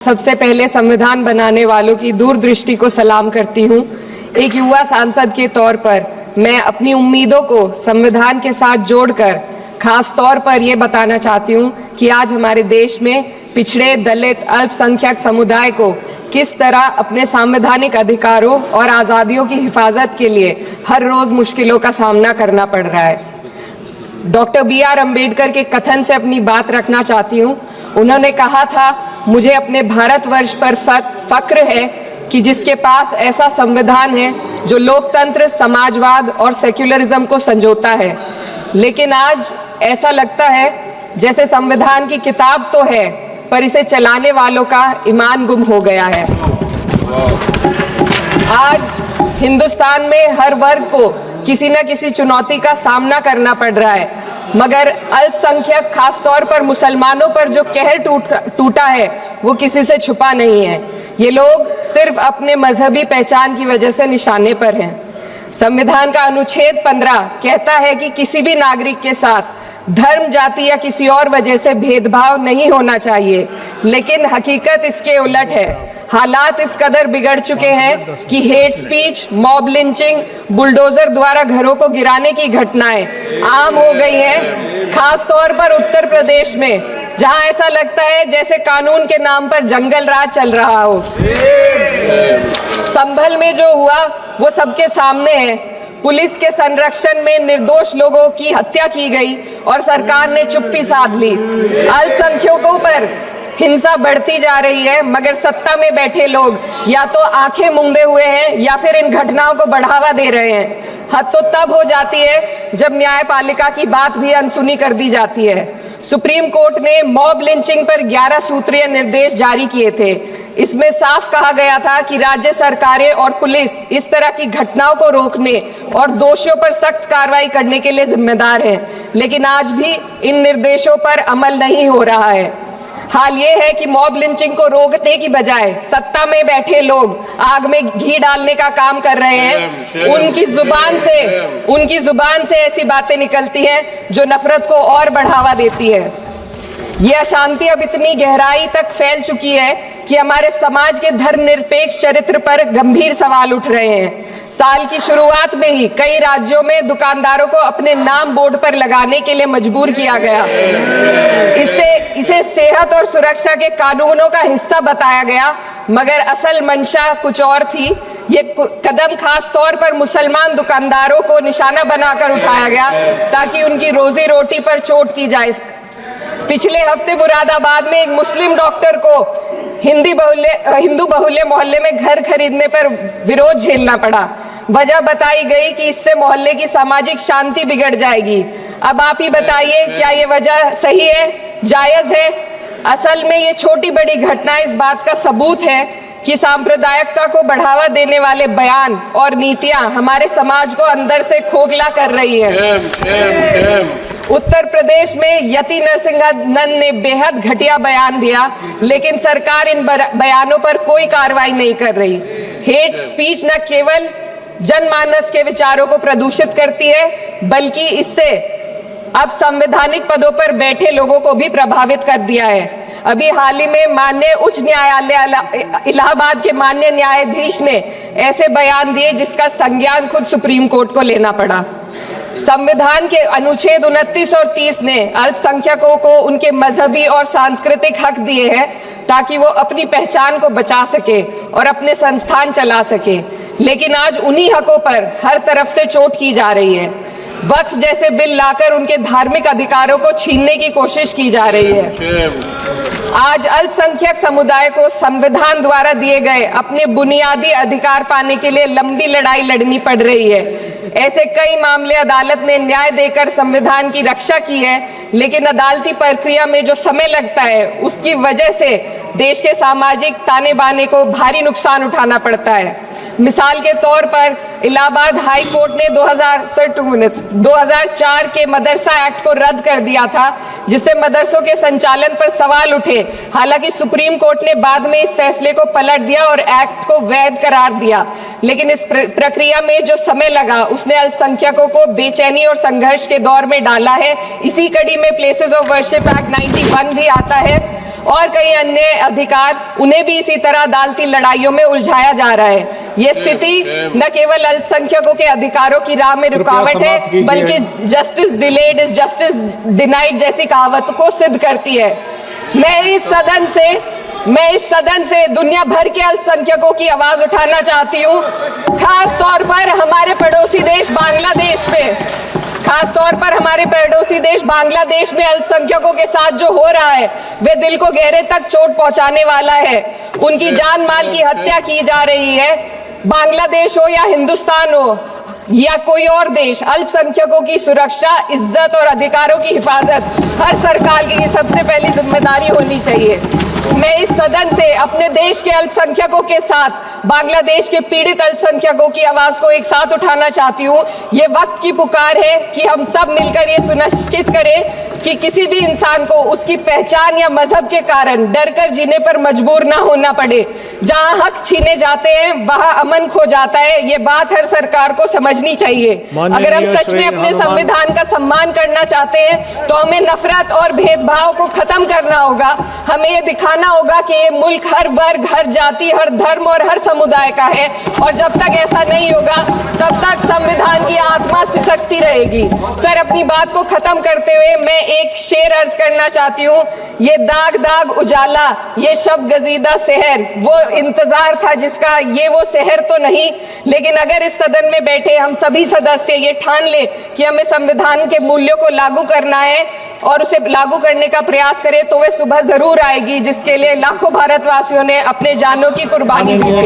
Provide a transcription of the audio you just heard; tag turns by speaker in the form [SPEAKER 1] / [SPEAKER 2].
[SPEAKER 1] सबसे पहले संविधान बनाने वालों की दूरदृष्टि को सलाम करती हूँ। एक युवा सांसद के तौर पर मैं अपनी उम्मीदों को संविधान के साथ जोड़कर खास तौर पर ये बताना चाहती हूँ कि आज हमारे देश में पिछड़े, दलित, अल्पसंख्यक समुदाय को किस तरह अपने संवैधानिक अधिकारों और आज़ादियों की हिफाजत के लिए हर रोज मुश्किलों का सामना करना पड़ रहा है। Doctor B.R. अम्बेडकर के कथन से अपनी बात रखना चाहती हूँ। उन्होंने कहा था, मुझे अपने भारतवर्ष पर फक्र है कि जिसके पास ऐसा संविधान है जो लोकतंत्र, समाजवाद और सेक्युलरिज्म को संजोता है। लेकिन आज ऐसा लगता है जैसे संविधान की किताब तो है पर इसे चलाने वालों का ईमान गुम हो गया है। आज हिंदुस्तान में हर वर्ग को किसी न किसी चुनौती का सामना करना पड़ रहा है, मगर अल्पसंख्यक, खासतौर पर मुसलमानों पर जो कहर टूटा है वो किसी से छुपा नहीं है। ये लोग सिर्फ अपने मजहबी पहचान की वजह से निशाने पर हैं। संविधान का अनुच्छेद 15 कहता है कि किसी भी नागरिक के साथ धर्म, जाति या किसी और वजह से भेदभाव नहीं होना चाहिए, लेकिन हकीकत इसके उलट है। हालात इस कदर बिगड़ चुके हैं कि hate speech, mob lynching, bulldozer द्वारा घरों को गिराने की घटनाएं आम हो गई हैं, खास तौर पर उत्तर प्रदेश में, जहां ऐसा लगता है जैसे कानून के नाम पर जंगल राज चल रहा हो। संभल में जो हुआ वो सबके सामने है। पुलिस के संरक्षण में निर्दोष लोगों की हत्या की गई और सरकार ने चुप्पी साध ली। अल्पसंख्यकों पर हिंसा बढ़ती जा रही है, मगर सत्ता में बैठे लोग या तो आंखें मूंदे हुए हैं या फिर इन घटनाओं को बढ़ावा दे रहे हैं। हद तो तब हो जाती है जब न्यायपालिका की बात भी अनसुनी कर दी जाती है। सुप्रीम कोर्ट ने मॉब लिंचिंग पर 11 सूत्रीय निर्देश जारी किए थे। इसमें साफ कहा गया था कि राज्य सरकारें और पुलिस इस तरह की घटनाओं को रोकने और दोषियों पर सख्त कार्रवाई करने के लिए जिम्मेदार हैं, लेकिन आज भी इन निर्देशों पर अमल नहीं हो रहा है। हाल ये है कि मॉब लिंचिंग को रोकने की बजाय सत्ता में बैठे लोग आग में घी डालने का काम कर रहे हैं। उनकी जुबान से ऐसी बातें निकलती हैं जो नफरत को और बढ़ावा देती है। ये अशांति अब इतनी गहराई तक फैल चुकी है कि हमारे समाज के धर्मनिरपेक्ष चरित्र पर गंभीर सवाल उठ रहे हैं। साल की शुरुआत में ही कई राज्यों में दुकानदारों को अपने नाम बोर्ड पर लगाने के लिए मजबूर किया गया। इसे सेहत और सुरक्षा के कानूनों का हिस्सा बताया गया, मगर असल मंशा कुछ और थी। ये कदम खास तौर पर मुसलमान दुकानदारों को निशाना बनाकर उठाया गया ताकि उनकी रोजी रोटी पर चोट की जाए। पिछले हफ्ते मुरादाबाद में एक मुस्लिम डॉक्टर को हिंदू बहुल्य मोहल्ले में घर खरीदने पर विरोध झेलना पड़ा। वजह बताई गई कि इससे मोहल्ले की सामाजिक शांति बिगड़ जाएगी। अब आप ही बताइए, क्या ये वजह सही है, जायज है? असल में ये छोटी बड़ी घटनाएं इस बात का सबूत है कि सांप्रदायिकता को बढ़ावा देने वाले बयान और नीतियां हमारे समाज को अंदर से खोखला कर रही है। उत्तर प्रदेश में यति नरसिंहन ने बेहद घटिया बयान दिया, लेकिन सरकार इन बयानों पर कोई कार्रवाई नहीं कर रही। हेट स्पीच न केवल जनमानस के विचारों को प्रदूषित करती है, बल्कि इससे अब संवैधानिक पदों पर बैठे लोगों को भी प्रभावित कर दिया है। अभी हाल ही में माननीय उच्च न्यायालय इलाहाबाद के माननीय न्यायाधीश ने ऐसे बयान दिए जिसका संज्ञान खुद सुप्रीम कोर्ट को लेना पड़ा। संविधान के अनुच्छेद 29 और 30 ने अल्पसंख्यकों को उनके मजहबी और सांस्कृतिक हक दिए हैं ताकि वो अपनी पहचान को बचा सके और अपने संस्थान चला सके, लेकिन आज उन्हीं हकों पर हर तरफ से चोट की जा रही है। वक्फ जैसे बिल लाकर उनके धार्मिक अधिकारों को छीनने की कोशिश की जा रही है। आज अल्पसंख्यक समुदाय को संविधान द्वारा दिए गए अपने बुनियादी अधिकार पाने के लिए लंबी लड़ाई लड़नी पड़ रही है। ऐसे कई मामले अदालत ने न्याय देकर संविधान की रक्षा की है, लेकिन अदालती प्रक्रिया में जो समय लगता है उसकी वजह से देश के सामाजिक ताने बाने को भारी नुकसान उठाना पड़ता है। मिसाल के तौर पर इलाहाबाद हाई कोर्ट ने 2004 के मदरसा एक्ट को रद्द कर दिया था, जिससे मदरसों के संचालन पर सवाल उठे। हालांकि सुप्रीम कोर्ट ने बाद में इस फैसले को पलट दिया और एक्ट को वैध करार दिया, लेकिन इस प्रक्रिया में जो समय लगा उसने अल्पसंख्यकों को बेचैनी और संघर्ष के दौर में डाला है। इसी कड़ी में प्लेसेस ऑफ वर्शिप एक्ट 91 भी आता है और कई अन्य अधिकार, उन्हें भी इसी तरह अदालती लड़ाइयों में उलझाया जा रहा है। ये स्थिति न केवल अल्पसंख्यकों के अधिकारों की राह में रुकावट है, बल्कि justice delayed is justice denied जैसी कहावत को सिद्ध करती है। मैं इस सदन से दुनिया भर के अल्पसंख्यकों की आवाज उठाना चाहती हूँ, खास तौर पर हमारे पड़ोसी देश बांग्लादेश में अल्पसंख्यकों के साथ जो हो रहा है वे दिल को गहरे तक चोट पहुंचाने वाला है। उनकी जान माल की हत्या की जा रही है। बांग्लादेश हो या हिंदुस्तान हो या कोई और देश, अल्पसंख्यकों की सुरक्षा, इज्जत और अधिकारों की हिफाजत हर सरकार की सबसे पहली जिम्मेदारी होनी चाहिए। मैं इस सदन से अपने देश के अल्पसंख्यकों के साथ बांग्लादेश के पीड़ित अल्पसंख्यकों की आवाज को एक साथ उठाना चाहती हूँ। ये वक्त की पुकार है कि हम सब मिलकर ये सुनिश्चित करें कि किसी भी इंसान को उसकी पहचान या मजहब के कारण डरकर जीने पर मजबूर ना होना पड़े। जहाँ हक छीने जाते हैं वहाँ अमन खो जाता है। ये बात हर सरकार को समझनी चाहिए। अगर हम सच में अपने संविधान का सम्मान करना चाहते हैं तो हमें नफरत और भेदभाव को खत्म करना होगा। हमें ये दिखाना होगा कि ये मुल्क हर वर्ग, हर जाति, हर धर्म और हर समुदाय का है, और जब तक ऐसा नहीं होगा तब तक संविधान की आत्मा सिसकती रहेगी। सर, अपनी बात को खत्म करते हुए मैं एक शेर अर्ज करना चाहती हूँ। ये दाग दाग उजाला, ये शब गजीदा शहर, वो इंतजार था जिसका, ये वो शहर तो नहीं। लेकिन अगर इस सदन में बैठे हम सभी सदस्य ये ठान ले कि हमें संविधान के मूल्यों को लागू करना है और उसे लागू करने का प्रयास करें, तो वह सुबह जरूर आएगी जिसके लिए लाखों भारतवासियों ने अपने जानों की कुर्बानी दी थी।